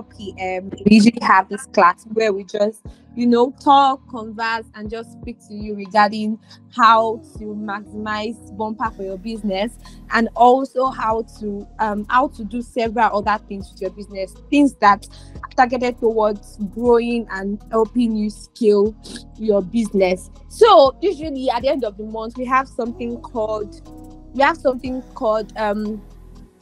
p.m. We usually have this class where we just, talk, converse, and just speak to you regarding how to maximize bumper for your business, and also how to do several other things with your business, things that are targeted towards growing and helping you scale your business. So usually at the end of the month, we have something called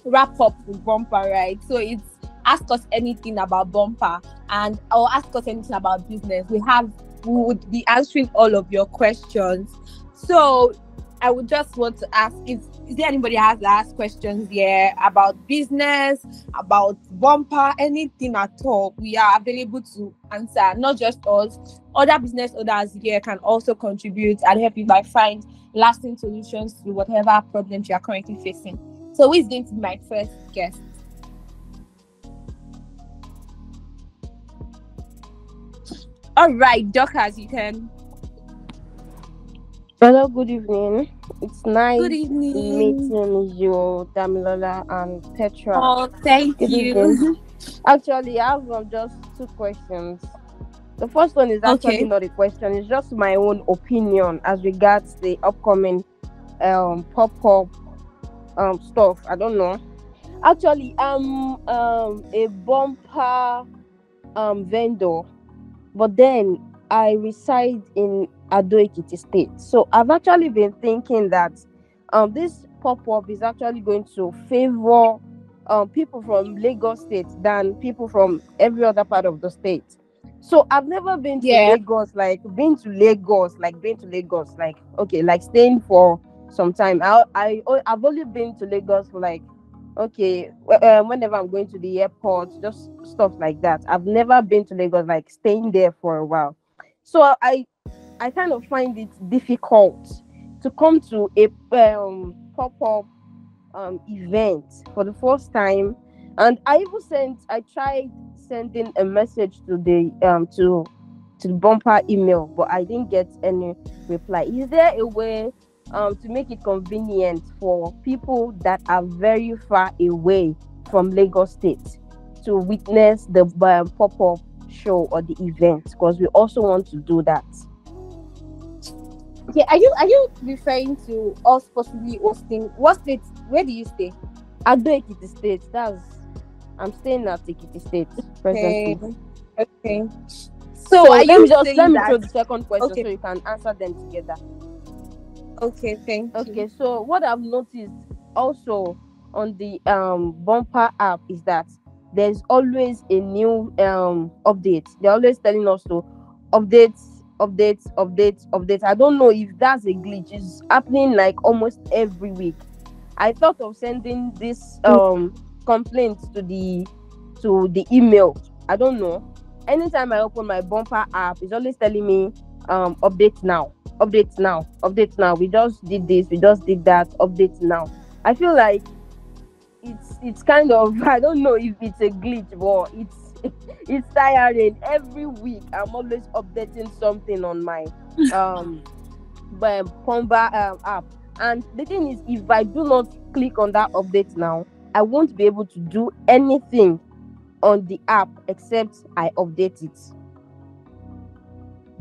wrap up with Bumper, right? So it's ask us anything about Bumper and or ask us anything about business. We would be answering all of your questions. So I would just want to ask, is there anybody that has asked questions here about business, about Bumper, anything at all? We are available to answer, not just us. Other business owners here can also contribute and help you by find lasting solutions to whatever problems you are currently facing. So who is going to be my first guest? All right, Dorcas, you can. Hello, good evening. It's nice Good evening. meeting you, Damilola and Petra. Oh, thank Good you. evening. Actually, I have just two questions. The first one is actually Okay. not a question, it's just my own opinion as regards the upcoming pop-up stuff. I don't know. Actually, I'm a bumper vendor, but then I reside in Ado Ekiti State. So I've actually been thinking that this pop-up is actually going to favor people from Lagos State than people from every other part of the state. So I've never been to Yeah. Lagos, like okay, like staying for some time. I've only been to Lagos for like okay, whenever I'm going to the airport, just stuff like that. I've never been to Lagos, like staying there for a while. So I kind of find it difficult to come to a pop-up event for the first time. And I tried sending a message to the Bumper email, but I didn't get any reply. Is there a way to make it convenient for people that are very far away from Lagos State to witness the pop-up show or the event? Because we also want to do that. Okay. Are you referring to us possibly hosting? What state? Where do you stay? Ado Ekiti State. I'm staying at Ekiti State presently. Okay. Okay. So So are let me you just saying let me that? throw the second question Okay. so you can answer them together. Okay. Thank Okay, you. so what I've noticed also on the Bumper app is that there's always a new update. They're always telling us to update, update. I don't know if that's a glitch. It's happening like almost every week. I thought of sending this complaint to the email. I don't know. Anytime I open my Bumper app, it's always telling me update now, update now, update now. We just did this, we just did that, update now. I feel like it's kind of I don't know if it's a glitch, but it's tiring. Every week I'm always updating something on my Bumper app. And the thing is, if I do not click on that update now, I won't be able to do anything on the app except I update it.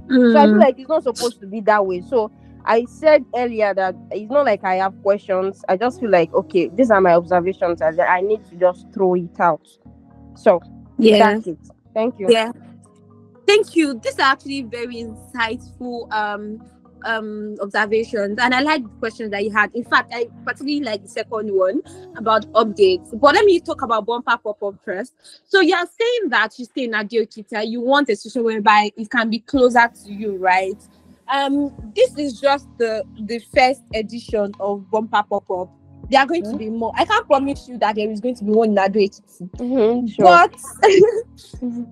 So I feel like it's not supposed to be that way. So I said earlier that it's not like I have questions. I just feel like, okay, these are my observations and I need to just throw it out. So Yeah. that's it. Thank you. Yeah. Thank you. These are actually very insightful observations, and I like the questions that you had. In fact, I particularly like the second one about updates. But let me talk about Bumper pop-up first. So you are saying that you stay in Adio-Okita, you want a situation whereby it can be closer to you, right? This is just the first edition of Bumper pop-up. There are going to be more. I can't promise you that there is going to be one in Ado-Ekiti. Sure.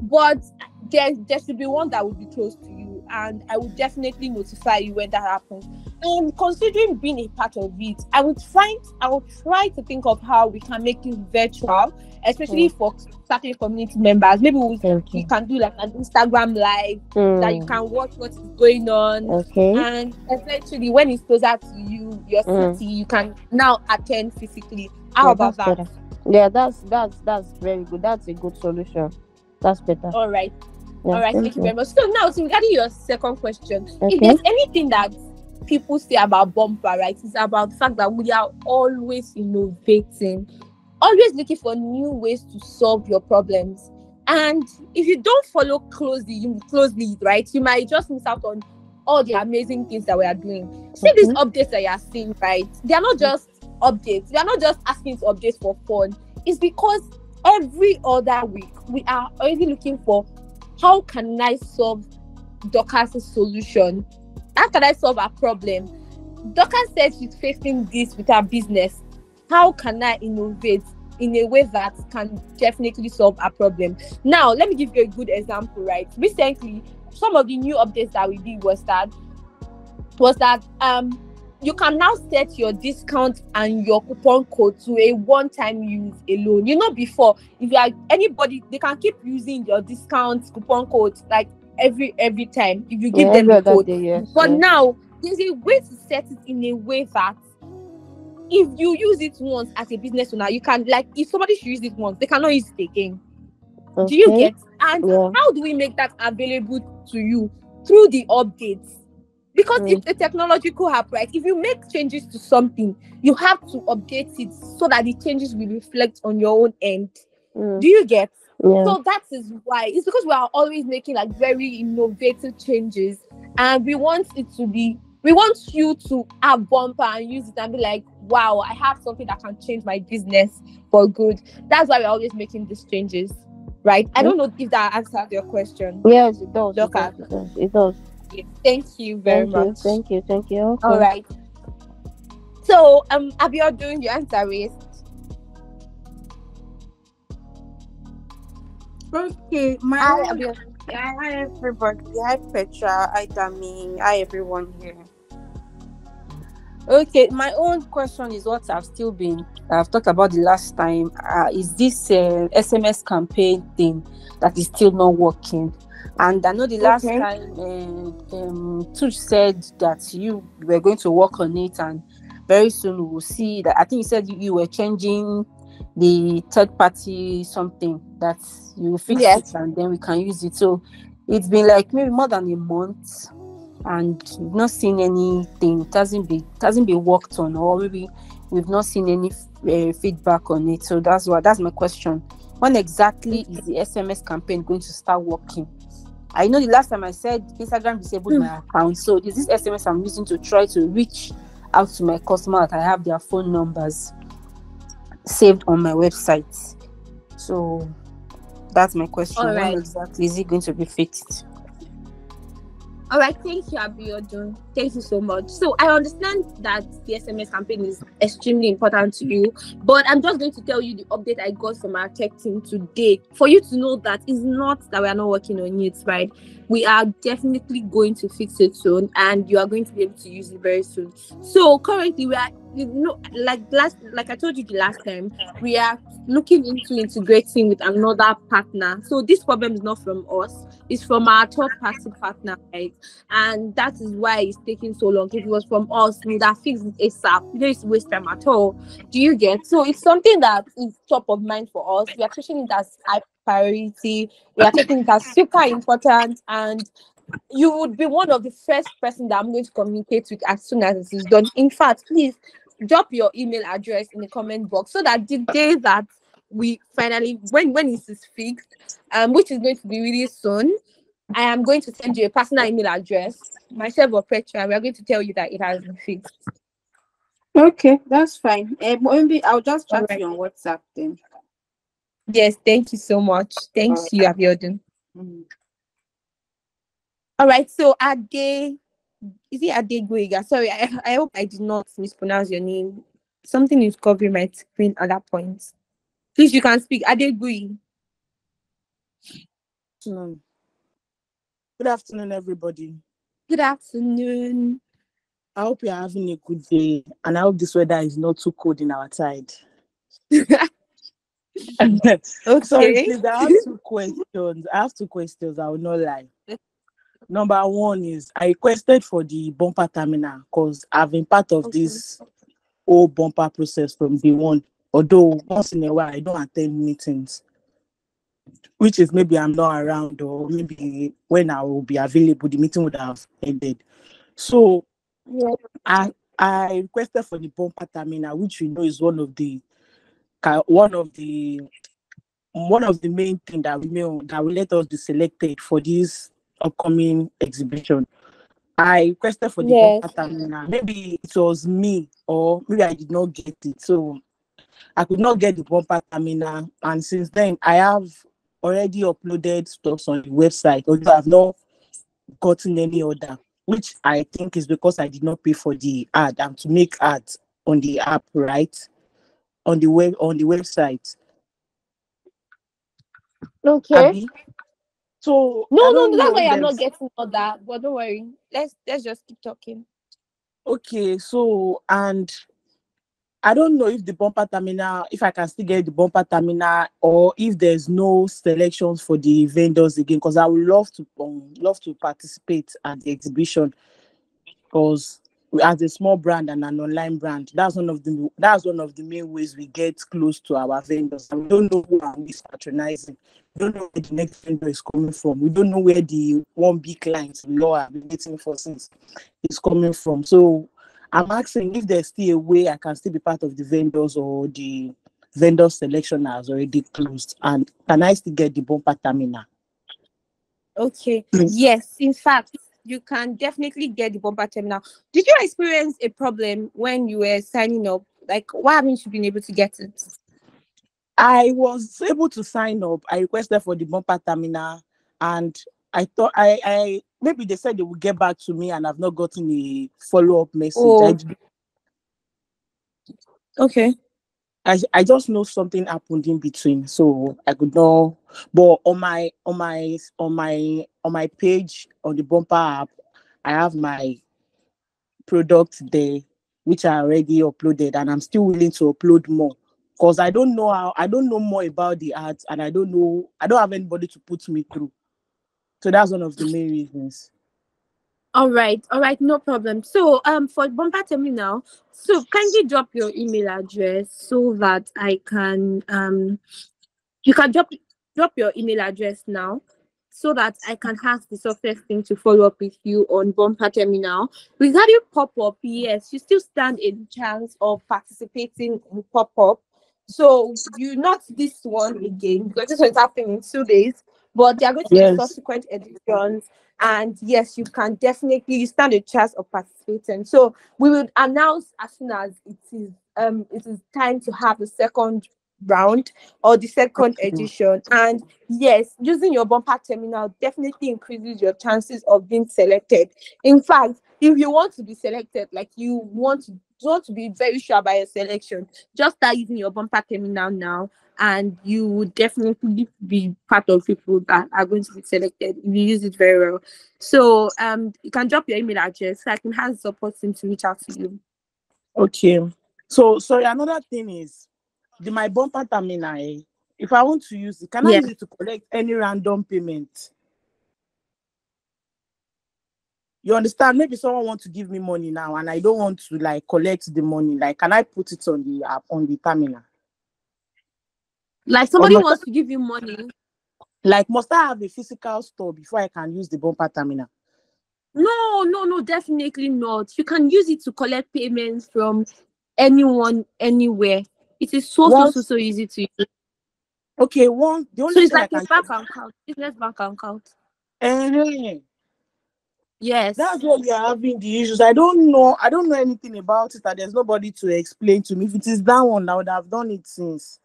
But there should be one that will be close to you, and I will definitely notify you when that happens. And considering being a part of it, I will try to think of how we can make it virtual, especially for certain community members. Maybe we can do like an Instagram live that you can watch what is going on. Okay. And eventually, when it's closer to you, your city, you can now attend physically. How about that? Yeah, that's very good. That's a good solution. That's better. All right. Yeah, All right, thank thank you you. very much. So now, so regarding your second question, if Okay. there's anything that people say about Bumper, right, it's about the fact that we are always innovating, always looking for new ways to solve your problems. And if you don't follow closely, right, you might just miss out on all the amazing things that we are doing. See these Okay. updates that you are seeing, right? They are not just updates. We are not just asking to update for fun. It's because every other week we are already looking for how can I solve Dorcas's solution? How can I solve a problem? Dorcas says she's facing this with her business. How can I innovate in a way that can definitely solve a problem? Now, let me give you a good example, right? Recently, some of the new updates that we did was that you can now set your discount and your coupon code to a one-time use alone. You know, before, if you are anybody, they can keep using your discount coupon code like every time if you give Yeah, them every the other code. day, yes, But yes. now there's a way to set it in a way that if you use it once as a business owner, you can, like, if somebody should use it once, they cannot use it again. Do you Okay. get? And Yeah. how do we make that available to you? Through the updates. Because Mm. it's a technological app, right? If you make changes to something, you have to update it so that the changes will reflect on your own end. Mm. Do you get? Yeah. So that is why it's because we are always making like very innovative changes, and we want you to have Bumper and use it and be like, wow, I have something that can change my business for good. That's why we're always making these changes, right? I don't know if that answers your question, Yes, it does. It does. Dorcas. It does. It does. Yes, thank you very Thank you. much. Thank you. Thank you. All Okay. right. So, Abiodun, your answer is Okay, my hi, own. Abiodun. Yeah, hi everybody. Hi Petra. Hi Dami. Hi everyone here. Okay, my own question is what I've talked about the last time. Is this SMS campaign thing that is still not working? And I know the last Okay. time Tuj said that you were going to work on it, and very soon we will see that. I think you said you were changing the third party something that you will fix Yes. it and then we can use it. So it's been like maybe more than a month and we've not seen anything. It hasn't been worked on, or maybe we've not seen any feedback on it. So that's my question. When exactly is the SMS campaign going to start working? I know the last time I said Instagram disabled my account, so is this SMS I'm using to try to reach out to my customer that I have their phone numbers saved on my website. So that's my question. All When right. exactly is it going to be fixed? All right, thank you, Abiodun. Thank you so much. So I understand that the SMS campaign is extremely important to you, but I'm just going to tell you the update I got from our tech team today for you to know that it's not that we are not working on it, right? We are definitely going to fix it soon, and you are going to be able to use it very soon. So currently, we are, like I told you the last time, we are looking into integrating with another partner. So this problem is not from us; it's from our third-party partner, right? And that is why it's taking so long. If it was from us, we would have fixed it ASAP. We don't waste time at all. Do you get? So it's something that is top of mind for us. We are treating it as high priority. We are taking it as super important, and you would be one of the first person that I'm going to communicate with as soon as it is done. In fact, please drop your email address in the comment box so that the day that we finally, when it is fixed, which is going to be really soon, I am going to send you a personal email address, myself or Petra. We are going to tell you that it has been fixed. Okay, that's fine. Maybe I'll just All chat to right. you on WhatsApp then. Yes, thank you so much. All Thanks right. you, Abiodun. Mm. All right, so Ade, is it Ade Guiga? Sorry, I hope I did not mispronounce your name. Something is covering my screen at that point. Please, you can speak. Ade Gui. Afternoon. Good afternoon, everybody. Good afternoon. I hope you're having a good day, and I hope this weather is not too cold in our side. Sorry, Okay. please. I have two questions. I will not lie. Number one is I requested for the bumper terminal because I've been part of this whole bumper process from day one. Although once in a while I don't attend meetings. which is maybe I'm not around, or maybe when I will be available, the meeting would have ended. So Yeah. I requested for the bumper terminal, which we know is ca- one of the one of the main things that we know that will let us be selected for this upcoming exhibition. I requested for the Yes. bumper terminal. Maybe it was me, or maybe I did not get it. So I could not get the bumper terminal. And since then, I have already uploaded stuff on the website, although I've not gotten any order, which I think is because I did not pay for the ad and to make ads on the app, right? On the website. Okay. Abby. So No, I no, don't no, that's know why if I'm not there's getting all that. But don't worry. Let's just keep talking. okay, so and I don't know if the bumper terminal, if I can still get the bumper terminal, or if there's no selections for the vendors again, because I would love to participate at the exhibition, because as a small brand and an online brand, that's one of the main ways we get close to our vendors. And we don't know who are we patronizing. We don't know where the next vendor is coming from. We don't know where the one big client we all have been waiting for since is coming from. So I'm asking if there's still a way I can still be part of the vendors, or the vendor selection has already closed. And can I still get the bumper terminal? Okay. Mm. Yes. In fact, you can definitely get the bumper terminal. Did you experience a problem when you were signing up? Like, why haven't you been able to get it? I was able to sign up. I requested for the bumper terminal, and I thought I maybe they said they would get back to me, and I've not gotten a follow-up message. Oh, okay. I just know something happened in between, so I could not. But on my page on the bumper app, I have my product there, which I already uploaded, and I'm still willing to upload more, because I don't know more about the ads, and I don't have anybody to put me through. So that's one of the main reasons. All right, no problem. So, for bumper terminal, so kindly drop your email address so that I can you can drop your email address now so that I can ask the software thing to follow up with you on Bumper Terminal. Regarding pop-up, yes, you still stand a chance of participating in pop-up. So you not this one again because this one's happening in 2 days, but there are going to be Yes. subsequent editions. And yes, you can definitely you stand a chance of participating. So we will announce as soon as it is time to have the second round or the second edition. And yes, using your bumper terminal definitely increases your chances of being selected. In fact, if you want to be selected, like you want to be very sure about your selection, just start using your bumper terminal now, and you would definitely be part of people that are going to be selected if you use it very well. So you can drop your email address so I can have support team to reach out to you. Okay. So sorry, another thing is the my bumper terminal. If I want to use it, can I Yeah. use it to collect any random payment? You understand? Maybe someone wants to give me money now, and I don't want to like collect the money. Like, can I put it on the app on the terminal? Like Or somebody must wants to give you money. must I have a physical store before I can use the bumper terminal? No, no, no, definitely not. You can use it to collect payments from anyone, anywhere. It is Once so easy to use. okay, one the So only it's thing I like a can bank account, business bank account. eh, Yes. that's where we are having the issues. I don't know anything about it, and there's nobody to explain to me. If it is that one, I would have done it since.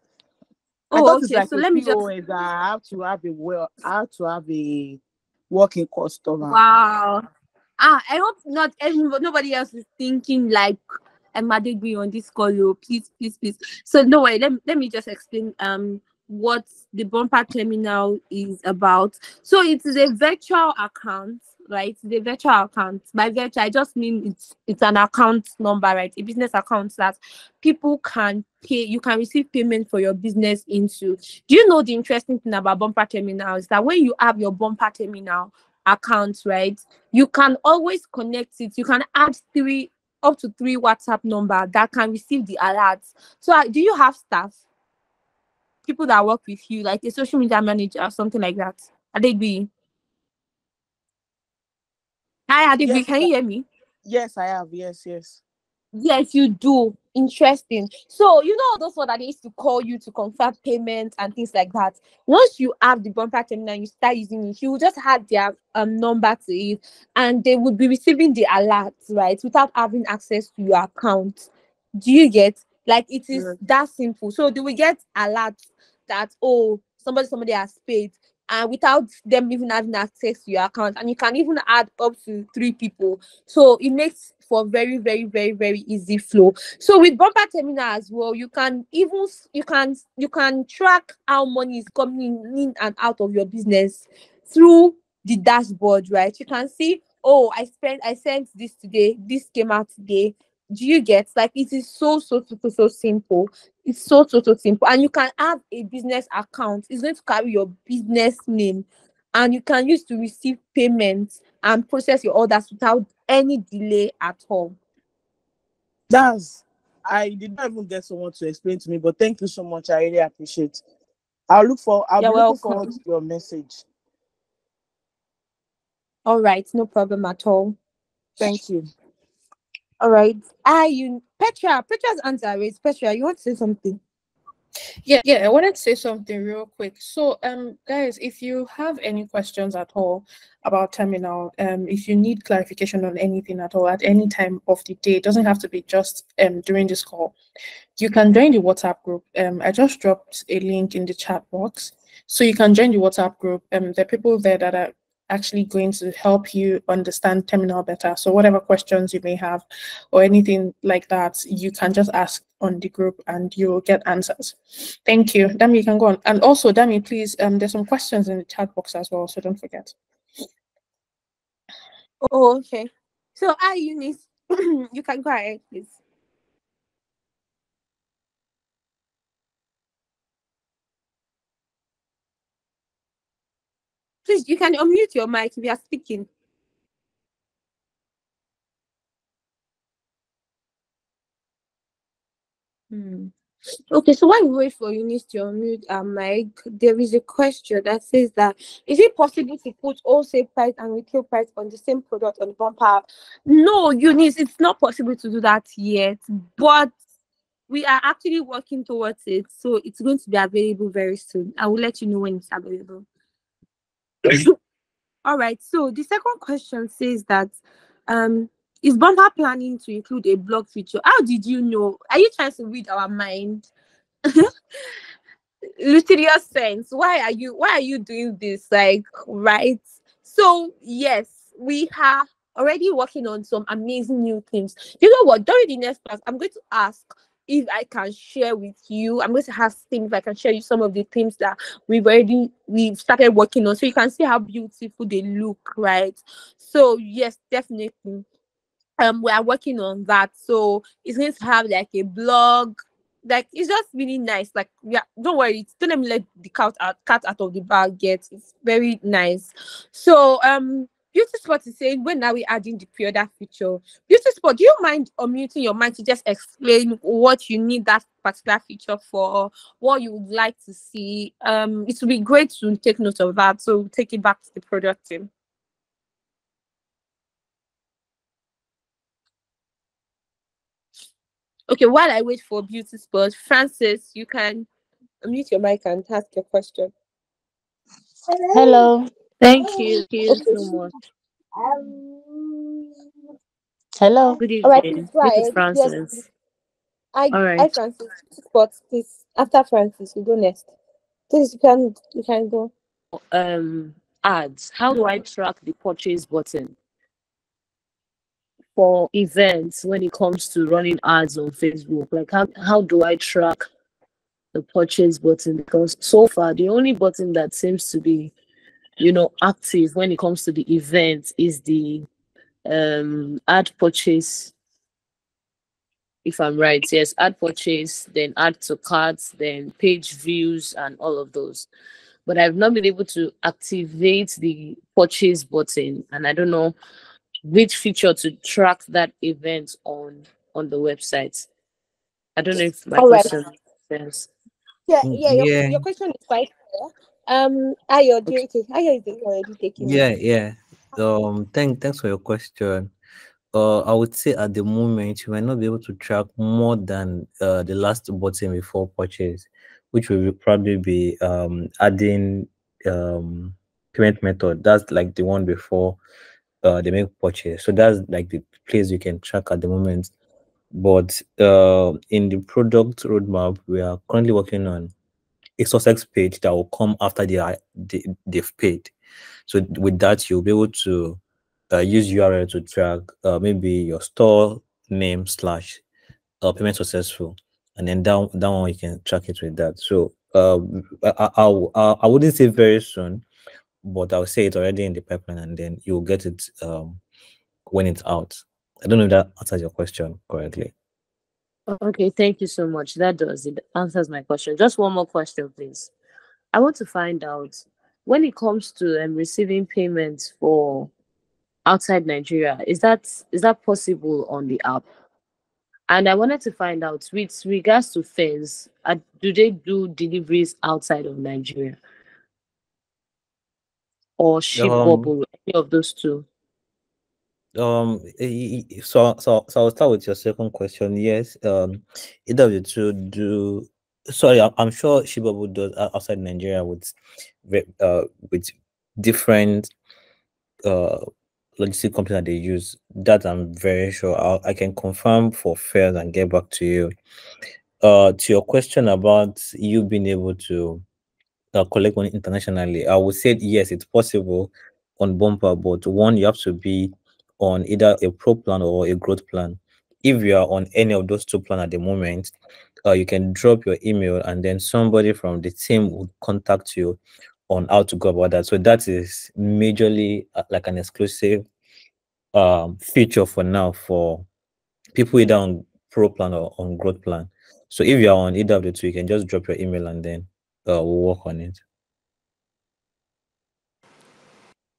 I Oh, thought it's okay. like So a let me just POS that I have to have a working customer. wow. I hope not everybody, nobody else is thinking like am I be on this call, oh, please, please, please. So no way, let me just explain what the bumper terminal is about. So it is a virtual account, right? It's a virtual account. By virtual, I just mean it's an account number, right? A business account that people can pay, you can receive payment for your business into. Do you know the interesting thing about bumper terminal is that when you have your bumper terminal account, right? You can always connect it. You can add up to three WhatsApp number that can receive the alerts. So, do you have staff? people that work with you, like a social media manager or something like that? Adegbi. Hi, Adegbi. Yes, Can you hear me? yes, I have. Yes, yes. Yes, you do. Interesting. So you know all those ones that they used to call you to confirm payment and things like that. Once you have the bumper terminal and you start using it, you will just add their number to it, and they would be receiving the alerts, right, without having access to your account. Do you get? Like it is Mm. that simple. So they will get alerts that, oh, somebody has paid, and without them even having access to your account, and you can even add up to 3 people, so it makes for very, very, very, very easy flow. So with bumper terminal as well, you can even you can track how money is coming in and out of your business through the dashboard, right? You can see, oh, I sent this today, this came out today. Do you get? Like it is so simple. It's so simple. And you can have a business account. It's going to carry your business name, and you can use to receive payments and process your orders without any delay at all. That's I did not even get someone to explain to me, but thank you so much. I really appreciate. I'll You're be looking forward to welcome. your message. All right, no problem at all. Thank you. All right. Are you Petra's answer is Petra, you want to say something? Yeah, I wanted to say something real quick. So, guys, if you have any questions at all about terminal, if you need clarification on anything at all at any time of the day, it doesn't have to be just during this call. You can join the WhatsApp group. I just dropped a link in the chat box, so you can join the WhatsApp group. There are people there that are actually going to help you understand terminal better. So whatever questions you may have or anything like that, you can just ask on the group and you'll get answers. Thank you. Dami, you can go on. And also, Dami, please, there's some questions in the chat box as well, so don't forget. Oh, okay. So Eunice, you can go ahead, please. Please, you can unmute your mic if you are speaking. Hmm. Okay, so while we wait for Eunice to unmute mic, there is a question that says that is it possible to put wholesale price and retail price on the same product on the bumper? No, Eunice, it's not possible to do that yet, but we are actually working towards it. So it's going to be available very soon. I will let you know when it's available. All right. So the second question says that um is bumper planning to include a blog feature? How did you know? Are you trying to read our mind? Lucidious sense. Why are you doing this? Like, right? So yes, we are already working on some amazing new things. You know what? During the next class, I'm going to ask if I can share with you. I'm going to ask things if I can share you some of the things that we've started working on, so you can see how beautiful they look, right? So yes, definitely we are working on that. So it's going to have like a blog. Like it's just really nice. Like, yeah, don't worry, don't let me let the cat out of the bag yet. It's very nice. So Beauty Spot is saying, when are we adding the pre-order feature? Beauty Spot, do you mind unmuting your mic to just explain what you need that particular feature for, what you would like to see? It would be great to take note of that, so we'll take it back to the product team. Okay, while I wait for Beauty Spot, Francis, you can unmute your mic and ask your question. Hello. Thank you. Thank you Okay. so much. Hello. Good All right, please evening. go This is ahead. Yes, please. Francis. All I right. Francis. Beauty Spot, please. After Francis, you go next. Please, you can go. Ads. How do I track the purchase button for events when it comes to running ads on Facebook? Like how do I track the purchase button? Because so far the only button that seems to be, active when it comes to the event is the ad purchase, if I'm right. Yes, add purchase, then add to carts, then page views, and all of those. But I've not been able to activate the purchase button, and I don't know which feature to track that event on the website. I don't know if my All right. question makes sense. Yeah, Mm, yeah. yeah, Your question is quite clear. Ayo, do Okay. you, okay. Ayo is already taking it. yeah. Thanks for your question. I would say at the moment you might not be able to track more than the last button before purchase, which will probably be adding payment method. That's like the one before they make purchase. So that's like the place you can track at the moment. But in the product roadmap, we are currently working on a success page that will come after they've paid. So with that, you'll be able to use URL to track maybe your store name slash payment successful, and then down one you can track it with that. So I wouldn't say very soon, but I'll say it's already in the pipeline, and then you'll get it when it's out. I don't know if that answers your question correctly. Okay, thank you so much. That does it answers my question. Just one more question, please. I want to find out when it comes to receiving payments for outside Nigeria, is that possible on the app? And I wanted to find out with regards to fares, do they do deliveries outside of Nigeria or ship Um, bubble, any of those two? so I'll start with your second question. Yes, either of the two do. Sorry, I'm sure Shibabu does outside Nigeria with different uh logistic company that they use. That I'm very sure. I can confirm for fares and get back to you. To your question about you being able to collect money internationally, I would say yes, it's possible on Bumper, but one, you have to be on either a pro plan or a growth plan. If you are on any of those two plans at the moment, you can drop your email and then somebody from the team would contact you on how to go about that. So that is majorly like an exclusive feature for now for people either on pro plan or on growth plan. So if you're on either of the two, you can just drop your email and then we'll work on it.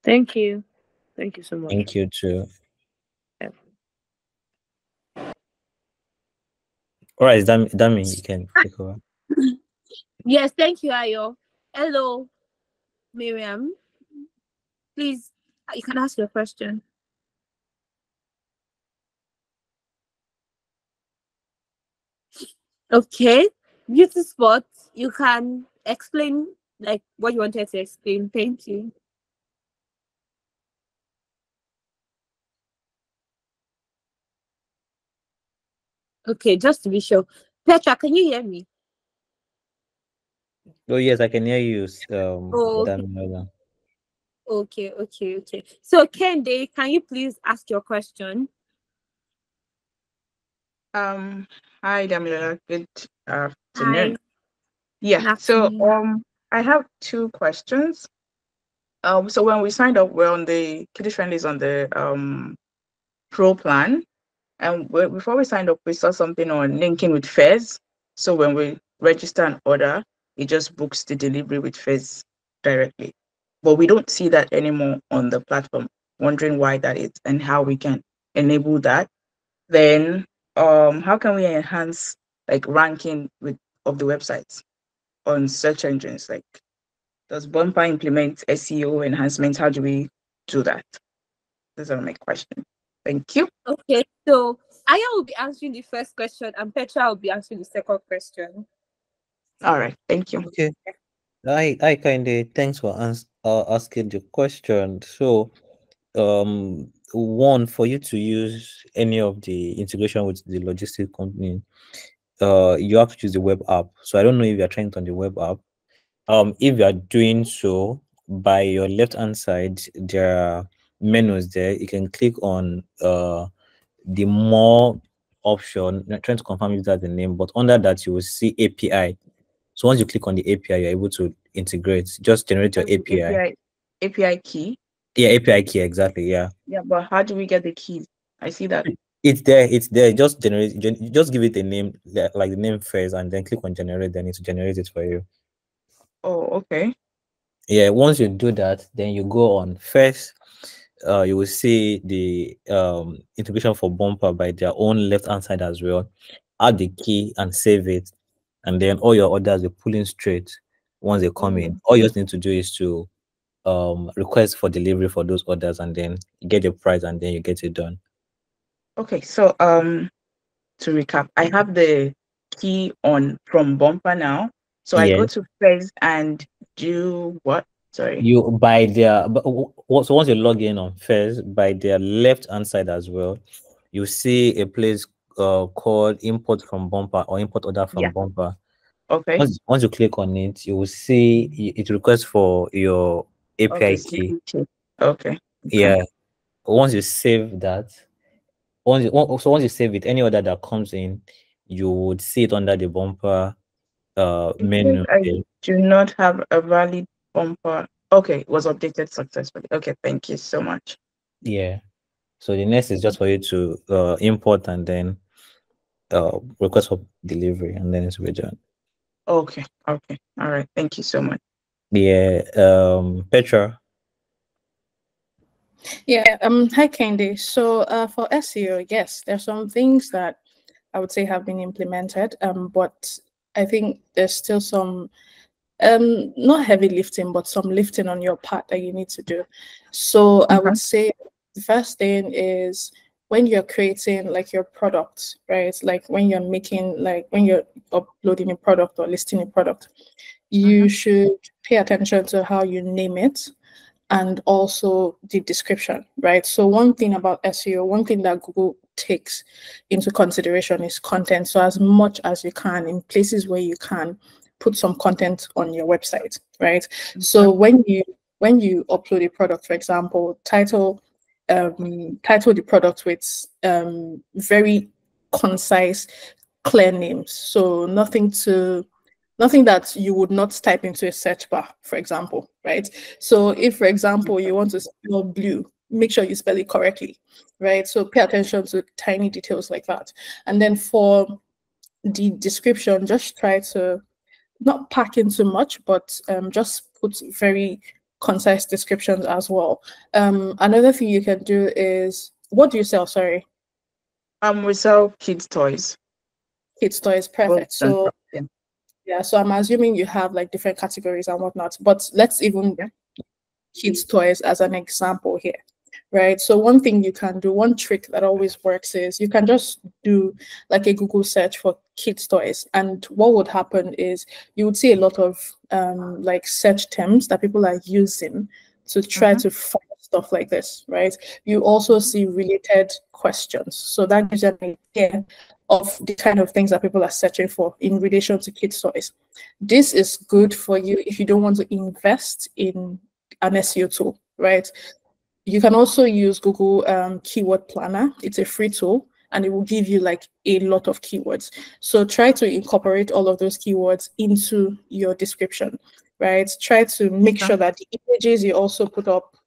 Thank you. Thank you so much. Thank you too. Yeah. All right, Dami, you can take over. Yes, thank you, Ayo. Hello, Miriam. Please, you can ask your question. Okay. Beauty spot. You can explain like what you wanted to explain. Thank you. Okay, just to be sure. Petra, can you hear me? Oh yes, I can hear you, Oh, okay, Dami. okay. So, Kende, can you please ask your question? Um, Hi, Damila. Good Hi, afternoon. Yeah, good so afternoon. I have two questions. So when we signed up, we're on the Kiddie Friendly is on the pro plan, and before we signed up, we saw something on linking with Fez. So when we register an order, it just books the delivery with Fez directly. But we don't see that anymore on the platform. Wondering why that is and how we can enable that. Then how can we enhance like ranking with of the websites on search engines? Like does Bumper implement SEO enhancements? How do we do that? Those are my questions. Thank you. Okay, so Aya will be answering the first question and Petra will be answering the second question. All right, thank you. Okay. I kind of thanks for asking the question. So, one, for you to use any of the integration with the logistic company, you have to use the web app. So I don't know if you're trying it on the web app. If you are doing so, by your left hand side, there are menus there. You can click on the more option. I'm trying to confirm if that's the name, but under that you will see API. So once you click on the API, you're able to integrate. Just generate your That's the API. API key. Yeah, API key exactly. Yeah, Yeah, but how do we get the keys? I see that. it's there. It's there. Just generate. Just give it a name, like the name first, and then click on generate. Then it will generate it for you. Oh, okay. Yeah. Once you do that, then you go on first. You will see the integration for Bumper by their own left hand side as well. Add the key and save it. and then all your orders will pull in straight once they come in. All you just need to do is to request for delivery for those orders, and then you get your price, and then you get it done. Okay, so to recap, I have the key on from Bumper now. So I go Yeah, to Fez and do what? Sorry. you by their so once you log in on first, by their left hand side as well, you see a place called import from Bumper or import order from Yeah. Bumper. Okay. Once you click on it, you will see it requests for your API Okay. key. Okay. Yeah. Once you save that, once you save it, any order that comes in, you would see it under the Bumper menu. I do not have a valid Bumper. Okay, it was updated successfully. Okay, thank you so much. Yeah. So the next is just for you to import and then request for delivery, and then it's will be done. Okay. Okay. All right. Thank you so much. Yeah. Petra. Yeah, hi Candy. So for SEO, yes, there's some things that I would say have been implemented, but I think there's still some not heavy lifting, but some lifting on your part that you need to do. So I would say the first thing is when you're creating like your product, right? Like when you're making, like when you're uploading a product or listing a product, you should pay attention to how you name it and also the description, right? So one thing about SEO, one thing that Google takes into consideration is content. So as much as you can, in places where you can, put some content on your website, right? So when you upload a product, for example, title the product with very concise, clear names. So nothing that you would not type into a search bar, for example, right? So if, for example, you want to spell blue, make sure you spell it correctly, right? So pay attention to tiny details like that. And then for the description, just try to not pack in too much, but just put very concise descriptions as well. Another thing you can do is, what do you sell? Sorry. We sell kids' toys. Kids' toys, perfect. So yeah, so I'm assuming you have like different categories and whatnot, but let's even kids' toys as an example here, right? So one thing you can do, one trick that always works is you can just do like a Google search for kids' toys. And what would happen is you would see a lot of like search terms that people are using to try to find stuff like this, right? You also see related questions. So that gives you an idea of the kind of things that people are searching for in relation to kids' toys. This is good for you if you don't want to invest in an SEO tool, right? You can also use Google Keyword Planner. It's a free tool and it will give you like a lot of keywords. So try to incorporate all of those keywords into your description, right? Try to make sure that the images you also put up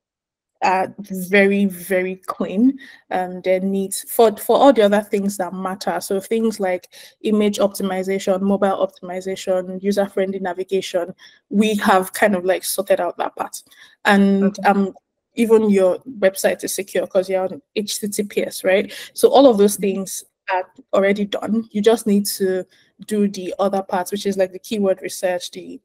are very, very clean. They're neat for all the other things that matter. So things like image optimization, mobile optimization, user-friendly navigation, we have kind of like sorted out that part. And even your website is secure because you're on HTTPS, right? So all of those things are already done. You just need to do the other parts, which is like the keyword research, the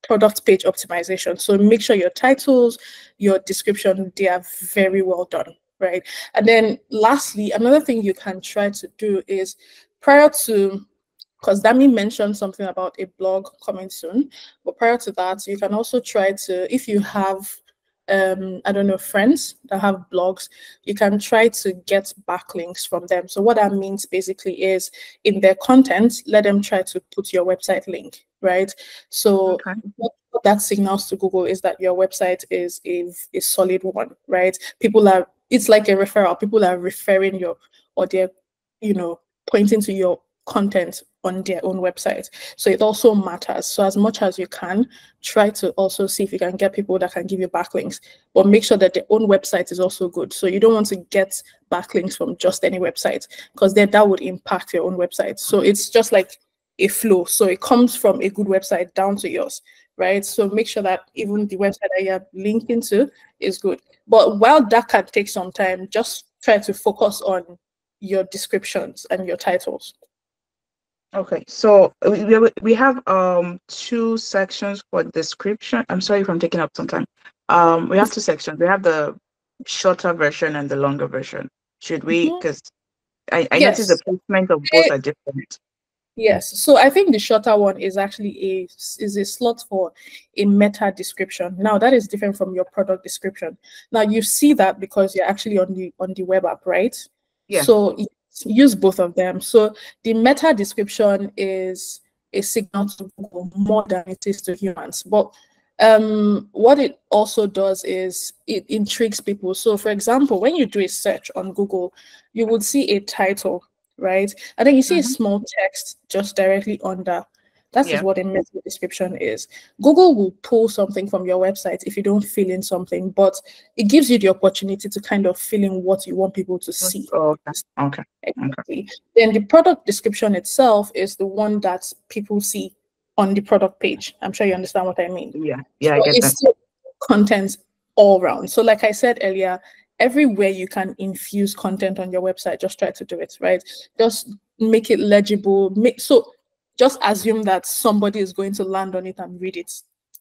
product page optimization. So make sure your titles, your description, they are very well done, right? And then lastly, another thing you can try to do is prior to, because Dami mentioned something about a blog coming soon, but prior to that, you can also try to, if you have I don't know, friends that have blogs, you can try to get backlinks from them. So what that means basically is in their content, let them try to put your website link, right? So what that signals to Google is that your website is a solid one, right? It's like a referral. People are referring your, or they're, pointing to your content on their own website. So it also matters. So as much as you can, try to also see if you can get people that can give you backlinks, but make sure that their own website is also good. So you don't want to get backlinks from just any website, because then that would impact your own website. So it's just like a flow. So it comes from a good website down to yours, right? So make sure that even the website that you're linking to is good. But while that can take some time, just try to focus on your descriptions and your titles. Okay, so we have two sections for description. I'm sorry if I'm taking up some time. We have two sections. We have the shorter version and the longer version. Should we? Mhm. Because I noticed the Yes. placement of both are different. Yes, so I think the shorter one is actually a slot for a meta description. Now that is different from your product description. Now you see that because you're actually on the web app, right? Yeah. So use both of them. So the meta description is a signal to Google more than it is to humans. But what it also does is it intrigues people. So for example, when you do a search on Google, you would see a title, right? And then you see a Mm-hmm. small text just directly under. That is Yeah. what a meta description is. Google will pull something from your website if you don't fill in something, but it gives you the opportunity to kind of fill in what you want people to see. Oh, okay. Okay. Okay. Exactly. Then the product description itself is the one that people see on the product page. I'm sure you understand what I mean. Yeah. So Yeah, I get it's that. still content all around. So like I said earlier, everywhere you can infuse content on your website, just try to do it, right? Just make it legible. Just assume that somebody is going to land on it and read it.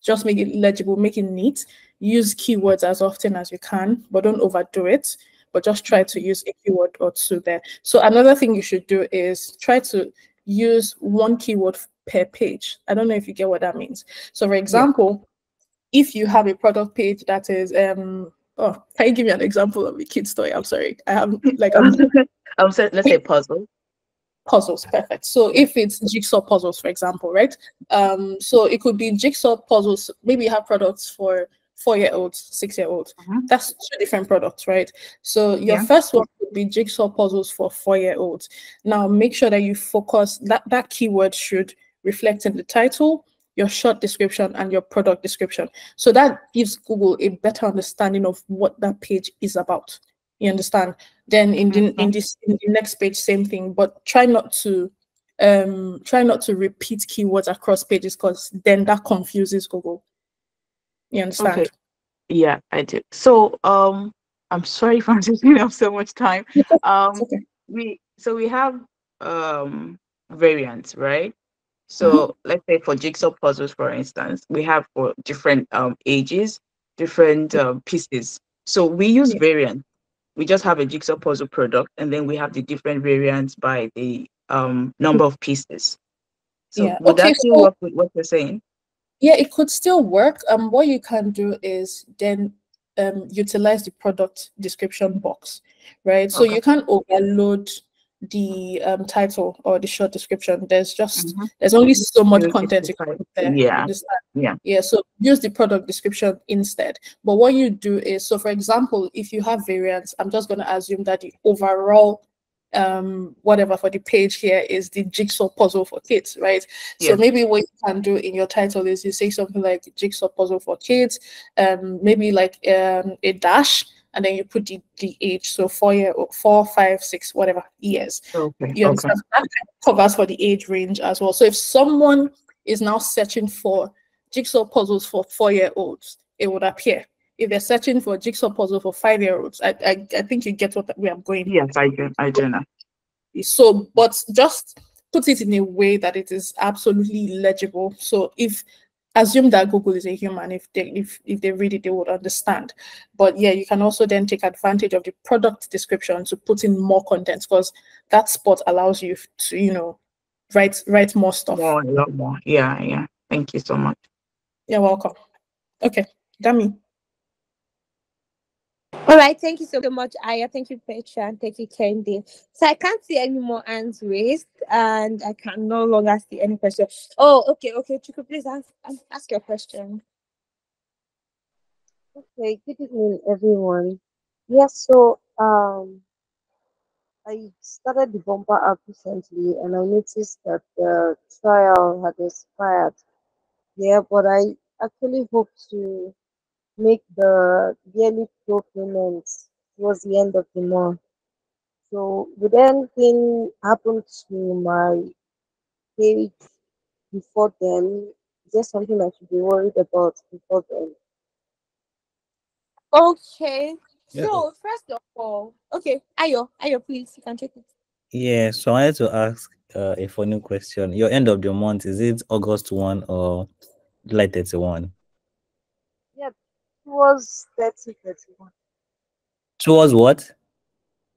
Just make it legible, make it neat. Use keywords as often as you can, but don't overdo it. But just try to use a keyword or two there. So another thing you should do is try to use one keyword per page. I don't know if you get what that means. So for Yeah. example, if you have a product page that is can you give me an example of a kid's toy? I'm sorry. I have like I'm Let's say puzzle. puzzles, perfect. So Yeah. if it's jigsaw puzzles, for example, right? So it could be jigsaw puzzles. Maybe you have products for 4-year-olds, 6-year-olds. Mm-hmm. That's two different products, right? So your Yeah. first one would be jigsaw puzzles for 4-year-olds. Now make sure that you focus that keyword should reflect in the title, your short description, and your product description. So that gives Google a better understanding of what that page is about. You understand? Then Okay. in the next page, same thing, but try not to repeat keywords across pages because then that confuses Google. You Okay. understand? Yeah, I do. So, I'm sorry for taking up so much time. It's Um, okay. we have um variants, right? Mhm. So let's say for jigsaw puzzles, for instance, we have for different ages, different pieces. So we use Yeah. variants. We just have a jigsaw puzzle product, and then we have the different variants by the number of pieces. So Yeah. would Okay. that still So work with what you're saying? yeah, it could still work. What you can do is then utilize the product description box, right? So Okay. you can't overload the title or the short description. Mm-hmm. There's only so much Use it content to you can type. put there. You Yeah. understand? Yeah. Yeah, so use the product description instead. But what you do is, so for example, if you have variants, I'm just going to assume that the overall whatever for the page here is the jigsaw puzzle for kids, right? So Yeah. maybe what you can do in your title is you say something like jigsaw puzzle for kids, maybe like a dash, and then you put the age, so 4, 5, 6, whatever years. Okay. You Okay. understand? That kind of covers for the age range as well. So if someone is now searching for jigsaw puzzles for 4-year-olds, it would appear. If they're searching for jigsaw puzzle for 5-year-olds, I think you get what we are going. Yes, I do. I do know. So, but just put it in a way that it is absolutely legible. So if assume that Google is a human, if they read it, they would understand. But yeah, you can also then take advantage of the product description to put in more content because that spot allows you to, write more stuff. More, a lot more. Yeah. Yeah. Thank you so much. You're welcome. Okay, Dami. All right, thank you so much, Aya. Thank you, Petra, and thank you, Kendi. So I can't see any more hands raised, and I can no longer see any questions. Oh, okay. Chiku, please ask your question. Okay, good evening, everyone. Yes, so I started the Bumper app recently, and I noticed that the trial had expired. Yeah, but I actually hope to make the yearly pro payments towards the end of the month. So, would anything happen to my page before then? Is there something I should be worried about before then? Okay. Yeah. So first of all, okay, Ayo, please, you can take it. Yeah. So I wanted to ask a funny question. Your end of the month, is it August 1 or July 31? Yeah, it was 30, 31. Towards what?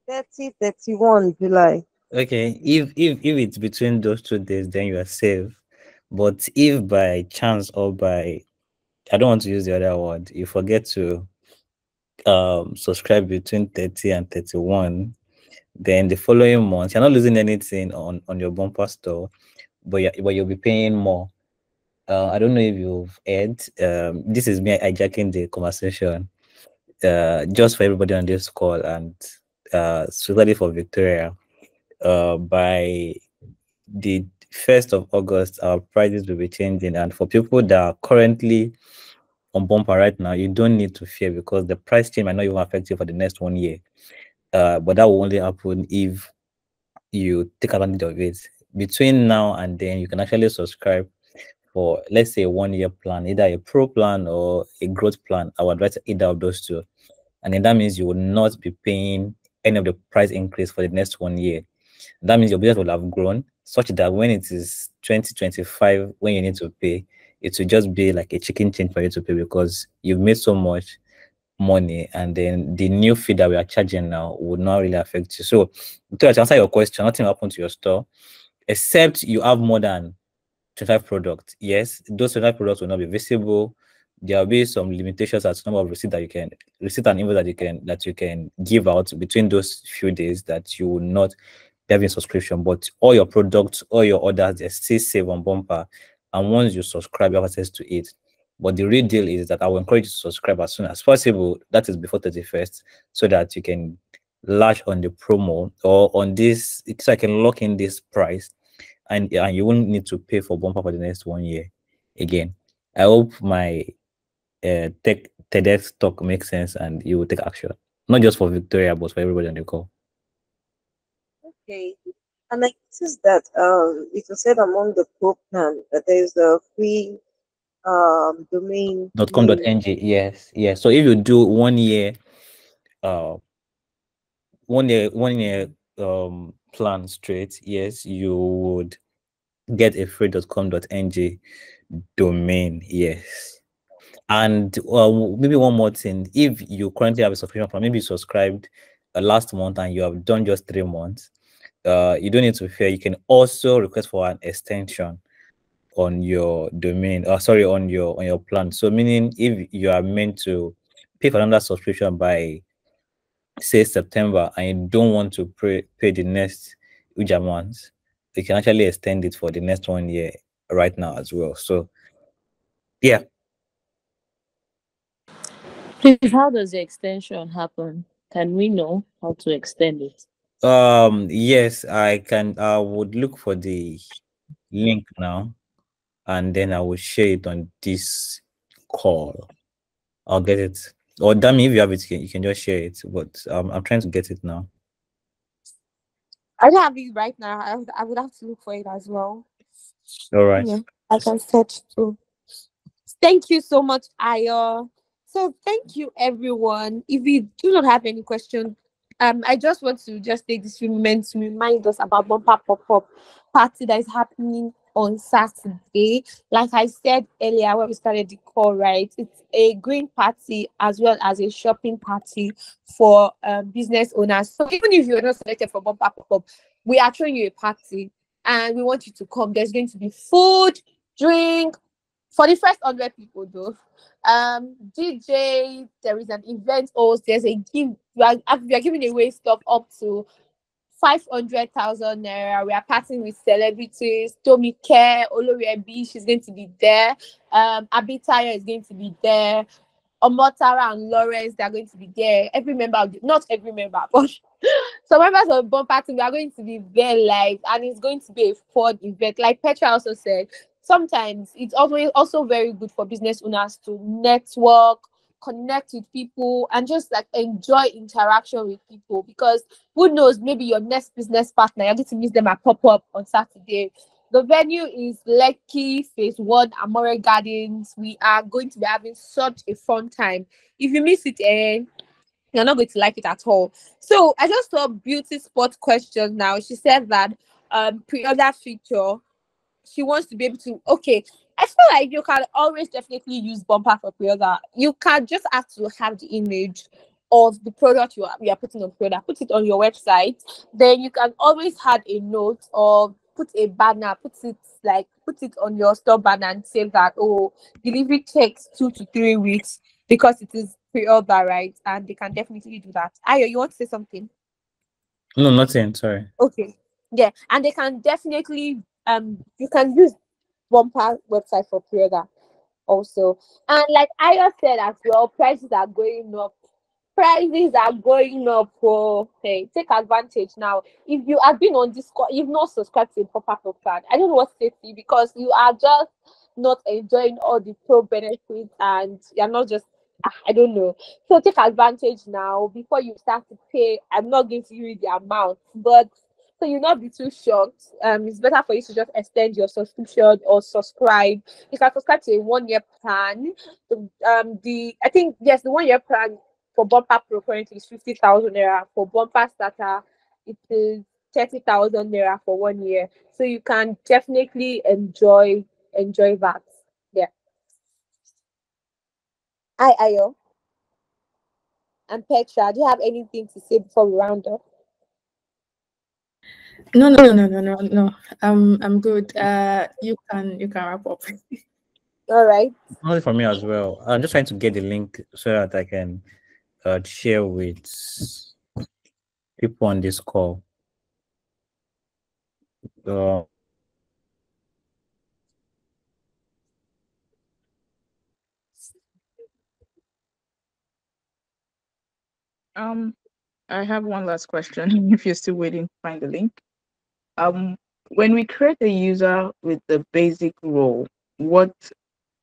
30, 31 July. Okay, if it's between those 2 days, then you are safe. But if by chance or by, I don't want to use the other word, you forget to subscribe between 30 and 31, then the following month you're not losing anything on your bumper store, but you'll be paying more. I don't know if you've heard. This is me hijacking the conversation. Just for everybody on this call and especially for Victoria. By the 1st of August, our prices will be changing, and for people that are currently on bumper right now, you don't need to fear because the price change might not even affect you for the next 1 year. But that will only happen if you take advantage of it. Between now and then, you can actually subscribe for, let's say, a 1 year plan, either a pro plan or a growth plan. I would advise either of those two. And then that means you will not be paying any of the price increase for the next 1 year. That means your business will have grown such that when it is 2025, when you need to pay, it will just be like a chicken change for you to pay because you've made so much money, and then the new fee that we are charging now would not really affect you. So to answer your question, nothing will happen to your store except you have more than 25 products. Yes, those 25 products will not be visible. There will be some limitations as to number of receipt and invoice that you can give out between those few days that you will not be having subscription. But all your products, all your orders, they're still saved on Bumper. And once you subscribe, you have access to it. But the real deal is that I will encourage you to subscribe as soon as possible. That is before 31st, so that you can launch on the promo or on this, so I can lock in this price, and you won't need to pay for Bumper for the next 1 year again. I hope my tech TEDx talk makes sense and you will take action, not just for Victoria, but for everybody on the call. Okay. And I noticed that it was said among the pro plan that there is a free domain name. .com.ng, yes. So if you do 1 year, uh, 1 year plan straight, yes, you would get a free .com.ng domain, yes. And maybe one more thing, if you currently have a subscription plan, maybe you subscribed last month and you have done just 3 months, you don't need to fear. You can also request for an extension on your domain, sorry, on your plan. So meaning if you are meant to pay for another subscription by, say, September, and you don't want to pay the next huge amount, you can actually extend it for the next 1 year right now as well. So yeah. Please, how does the extension happen? Can we know how to extend it? Yes, I would look for the link now, and then I will share it on this call. I'll get it. Or Dami, if you have it, you can just share it. But I'm trying to get it now. I don't have it right now. I would have to look for it as well. All right. Yeah, I can search too. Thank you so much, Ayo. So thank you, everyone. If we do not have any questions, I just want to just take this few moments to remind us about Bumper Pop-Up party that is happening on Saturday. Like I said earlier when we started the call, right? It's a green party as well as a shopping party for business owners. So even if you're not selected for Bumper Pop-Up, we are throwing you a party and we want you to come. There's going to be food, drink, for the first 100 people though. DJ, there is an event host, there's a give, we are giving away stuff up to 500,000 naira. We are partying with celebrities. Tommy Care, Olori B, she's going to be there. Abitaya is going to be there. Omotara and Lawrence, they're going to be there. Every member, not every member, but some members of Bumper team, we are going to be there live, and it's going to be a fun event. Like Petra also said, sometimes it's always also very good for business owners to network, connect with people, and just like enjoy interaction with people, because who knows, maybe your next business partner, you're going to meet them at Pop-Up on Saturday. The venue is Lekki Phase 1 Amore Gardens. We are going to be having such a fun time. If you miss it, you're not going to like it at all. So I just saw Beauty Spot questions now. She said that pre-order feature, she wants to be able to, okay, I feel like you can always definitely use Bumper for pre-order. You can just have to have the image of the product you are putting on pre-order, put it on your website. Then you can always add a note or put a banner, put it on your store banner and say that, oh, delivery takes 2 to 3 weeks because it is pre-order, right? And they can definitely do that. Ayo, you want to say something? No, nothing. Sorry. Okay. Yeah, and they can definitely you can use Bumper website for pre-order also. And like I said as well, prices are going up. Prices are going up. Oh, hey, take advantage now. If you have been on Discord, you've not subscribed to a proper plan. I don't know what to say to you because you are just not enjoying all the pro benefits and you're not just I don't know. So take advantage now before you start to pay. I'm not going to give you the amount, but so you'll not be too shocked. It's better for you to just extend your subscription or subscribe. You can subscribe to a 1 year plan. The I think yes, the 1 year plan for Bumper Pro currently is 50,000 naira. For Bumper Starter, it is 30,000 naira for 1 year. So you can definitely enjoy that. Yeah. Hi, Ayo and Petra. Do you have anything to say before we round up? No. I'm good. You can wrap up. All right. Only for me as well. I'm just trying to get the link so that I can share with people on this call. Uh, I have one last question. If you're still waiting to find the link, um, when we create a user with the basic role, what's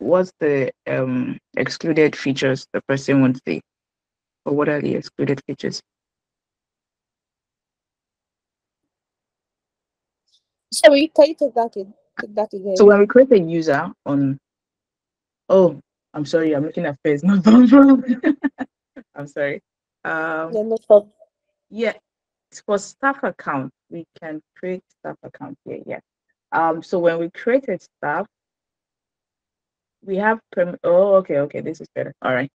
the excluded features the person won't see, or what are the excluded features? Sorry, can you take that So again? when we create a user on, oh, I'm sorry, I'm looking at face, not I'm sorry. Yeah, no problem. Yeah, for staff account, we can create staff account here. Yeah. So when we create a staff, we have oh, okay, this is better. All right.